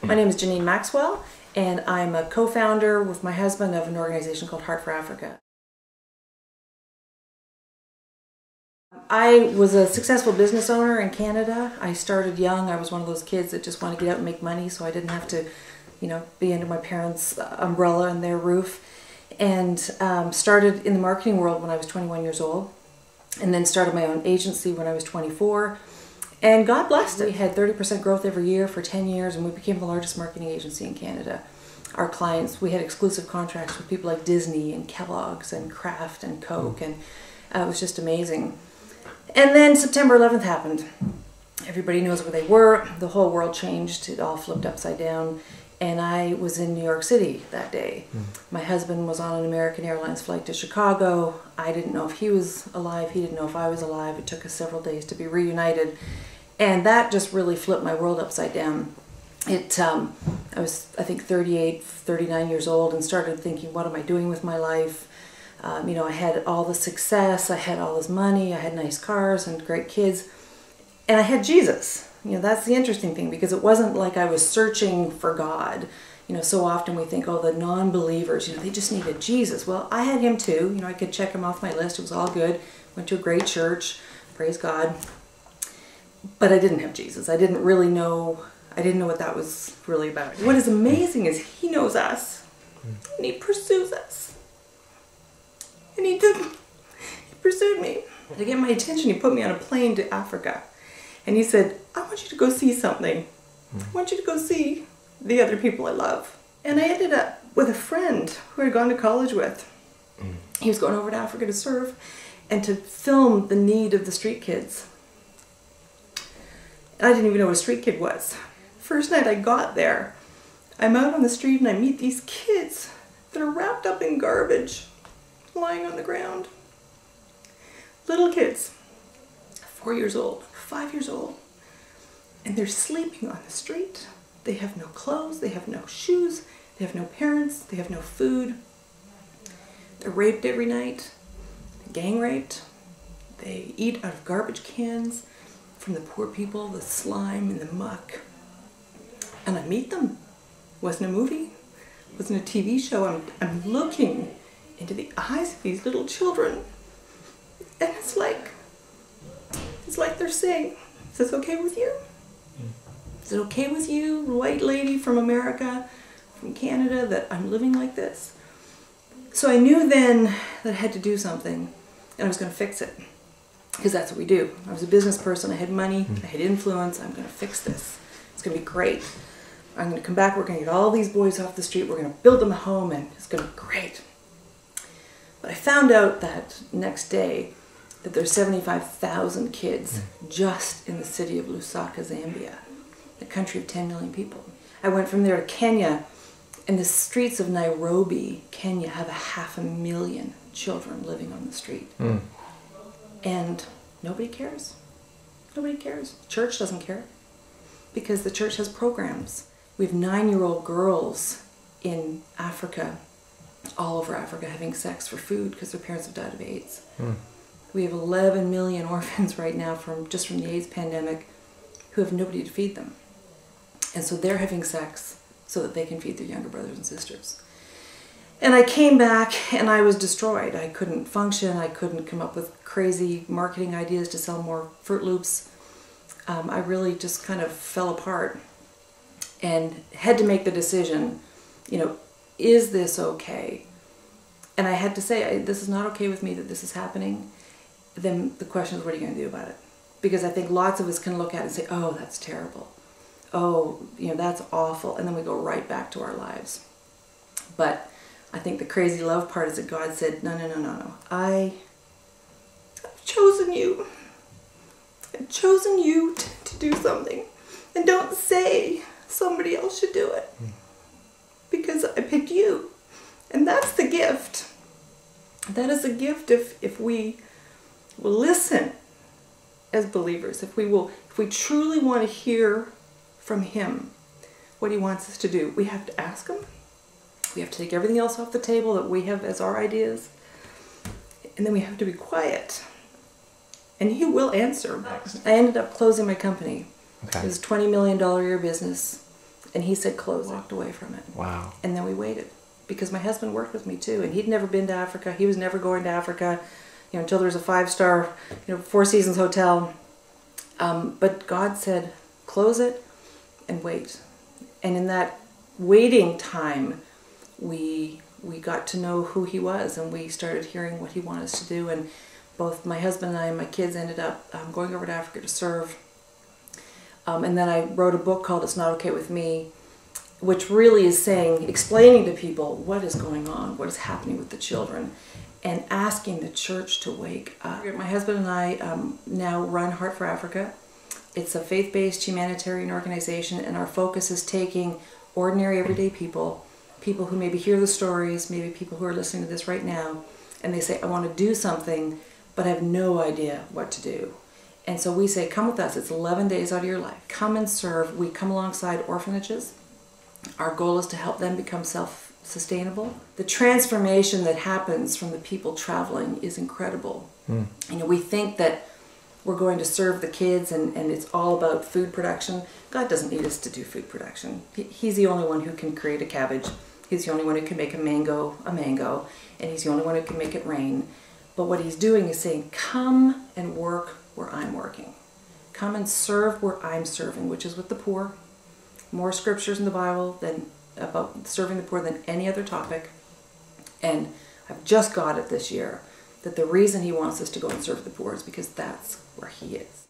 My name is Janine Maxwell, and I'm a co-founder with my husband of an organization called Heart for Africa. I was a successful business owner in Canada. I started young. I was one of those kids that just wanted to get out and make money, so I didn't have to, be under my parents' umbrella and their roof. And started in the marketing world when I was 21 years old, and then started my own agency when I was 24. And God blessed it. We had 30% growth every year for 10 years, and we became the largest marketing agency in Canada. Our clients, we had exclusive contracts with people like Disney and Kellogg's and Kraft and Coke, and it was just amazing. And then September 11th happened. Everybody knows where they were. The whole world changed. It all flipped upside down. And I was in New York City that day. My husband was on an American Airlines flight to Chicago. I didn't know if he was alive. He didn't know if I was alive. It took us several days to be reunited. And that just really flipped my world upside down. I was, I think, 38, 39 years old, and started thinking, what am I doing with my life? I had all the success, I had all this money, I had nice cars and great kids, and I had Jesus. That's the interesting thing, because it wasn't like I was searching for God. So often we think, oh, the non-believers, they just needed Jesus. Well, I had him too. I could check him off my list. It was all good. Went to a great church, praise God. But I didn't have Jesus. I didn't know what that was really about. What is amazing is he knows us, and he pursues us. And he pursued me. To get my attention, he put me on a plane to Africa. And he said, I want you to go see something. I want you to go see the other people I love. And I ended up with a friend who I had gone to college with. He was going over to Africa to serve and to film the need of the street kids. I didn't even know what a street kid was. First night I got there, I'm out on the street and I meet these kids that are wrapped up in garbage, lying on the ground. Little kids, 4 years old, 5 years old, and they're sleeping on the street. They have no clothes, they have no shoes, they have no parents, they have no food. They're raped every night, gang raped. They eat out of garbage cans from the poor people, the slime and the muck. And I meet them. It wasn't a movie, it wasn't a TV show. I'm looking into the eyes of these little children, and it's like they're saying, is this okay with you? Is it okay with you, white lady from America, from Canada, that I'm living like this? So I knew then that I had to do something, and I was going to fix it. Because that's what we do. I was a business person, I had money, I had influence. I'm going to fix this. It's going to be great. I'm going to come back, we're going to get all these boys off the street, we're going to build them a home, and it's going to be great. But I found out that next day that there's 75,000 kids just in the city of Lusaka, Zambia, a country of 10 million people. I went from there to Kenya, and the streets of Nairobi, Kenya, have 500,000 children living on the street. And nobody cares. Nobody cares. The church doesn't care, because the church has programs. We have 9-year-old girls in Africa, all over Africa, having sex for food because their parents have died of AIDS. We have 11 million orphans right now just from the AIDS pandemic who have nobody to feed them. And so they're having sex so that they can feed their younger brothers and sisters. And I came back and I was destroyed. I couldn't function. I couldn't come up with crazy marketing ideas to sell more Fruit Loops. I really just kind of fell apart and had to make the decision, is this okay? And I had to say, this is not okay with me that this is happening. Then the question is, what are you going to do about it? Because I think lots of us can look at it and say, oh, that's terrible. Oh, that's awful. And then we go right back to our lives. But I think the crazy love part is that God said, no. I've chosen you. I've chosen you to do something. And don't say somebody else should do it. Because I picked you. And that's the gift. That is a gift if we will listen as believers. If we truly want to hear from him what he wants us to do, we have to ask him. We have to take everything else off the table that we have as our ideas. And then we have to be quiet. And he will answer. I ended up closing my company. Okay. It was a $20 million a year business. And he said, close it. Walked away from it. Wow. And then we waited, because my husband worked with me too, and he'd never been to Africa. He was never going to Africa, until there's a 5-star, Four Seasons hotel. But God said, close it and wait. And in that waiting time, we got to know who he was, and we started hearing what he wanted us to do. And both my husband and I and my kids ended up going over to Africa to serve. And then I wrote a book called It's Not Okay With Me, which really is explaining to people what is going on, what is happening with the children, and asking the church to wake up. My husband and I now run Heart for Africa. It's a faith-based humanitarian organization, and our focus is taking ordinary, everyday people who maybe hear the stories, maybe people who are listening to this right now, and they say, I want to do something, but I have no idea what to do. And so we say, come with us. It's 11 days out of your life. Come and serve. We come alongside orphanages. Our goal is to help them become self-sustainable. The transformation that happens from the people traveling is incredible. We think that we're going to serve the kids and it's all about food production. God doesn't need us to do food production. He's the only one who can create a cabbage. He's the only one who can make a mango, and he's the only one who can make it rain. But what he's doing is saying, come and work where I'm working. Come and serve where I'm serving, which is with the poor. More scriptures in the Bible about serving the poor than any other topic. And I've just got it this year that the reason he wants us to go and serve the poor is because that's where he is.